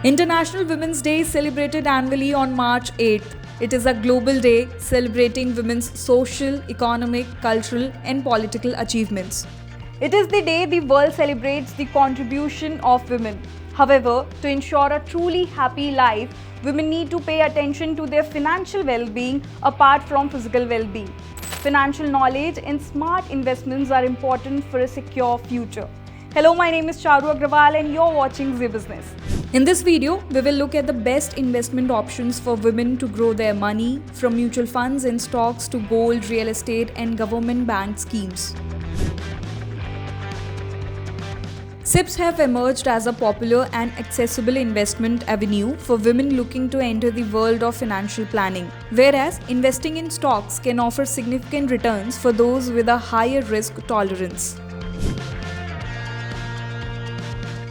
International Women's Day is celebrated annually on March 8th. It is a global day celebrating women's social, economic, cultural, and political achievements. It is the day the world celebrates the contribution of women. However, to ensure a truly happy life, women need to pay attention to their financial well-being apart from physical well-being. Financial knowledge and smart investments are important for a secure future. Hello, my name is Charu Agrawal and you're watching Zee Business. In this video, we will look at the best investment options for women to grow their money, from mutual funds and stocks to gold, real estate, and government-backed schemes. SIPs have emerged as a popular and accessible investment avenue for women looking to enter the world of financial planning, whereas investing in stocks can offer significant returns for those with a higher risk tolerance.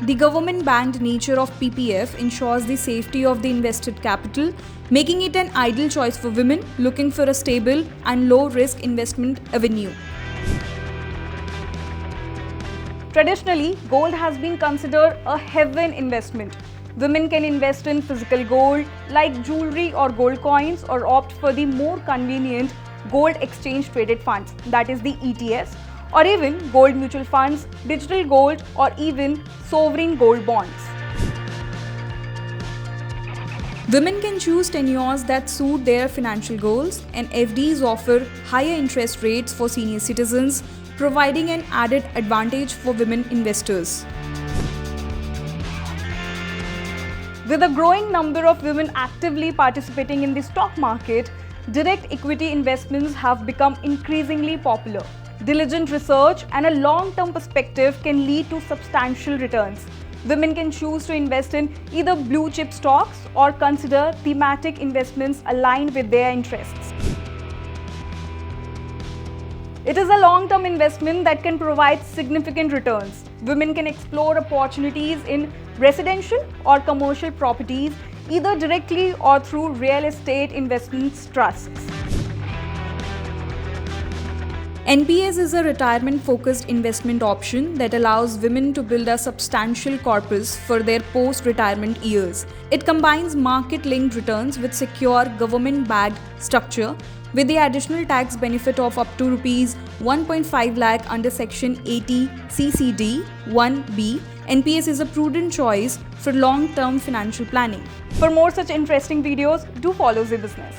The government-backed nature of PPF ensures the safety of the invested capital, making it an ideal choice for women looking for a stable and low-risk investment avenue. Traditionally, gold has been considered a heaven investment. Women can invest in physical gold like jewelry or gold coins, or opt for the more convenient gold exchange traded funds, that is the ETFs, or even gold mutual funds, digital gold, or even sovereign gold bonds. Women can choose tenures that suit their financial goals, and FDs offer higher interest rates for senior citizens, providing an added advantage for women investors. With a growing number of women actively participating in the stock market, direct equity investments have become increasingly popular. Diligent research and a long-term perspective can lead to substantial returns. Women can choose to invest in either blue-chip stocks or consider thematic investments aligned with their interests. It is a long-term investment that can provide significant returns. Women can explore opportunities in residential or commercial properties, either directly or through real estate investment trusts. NPS is a retirement-focused investment option that allows women to build a substantial corpus for their post-retirement years. It combines market-linked returns with secure government-backed structure, with the additional tax benefit of up to Rs 1.5 lakh under Section 80 CCD 1B. NPS is a prudent choice for long-term financial planning. For more such interesting videos, do follow Zee Business.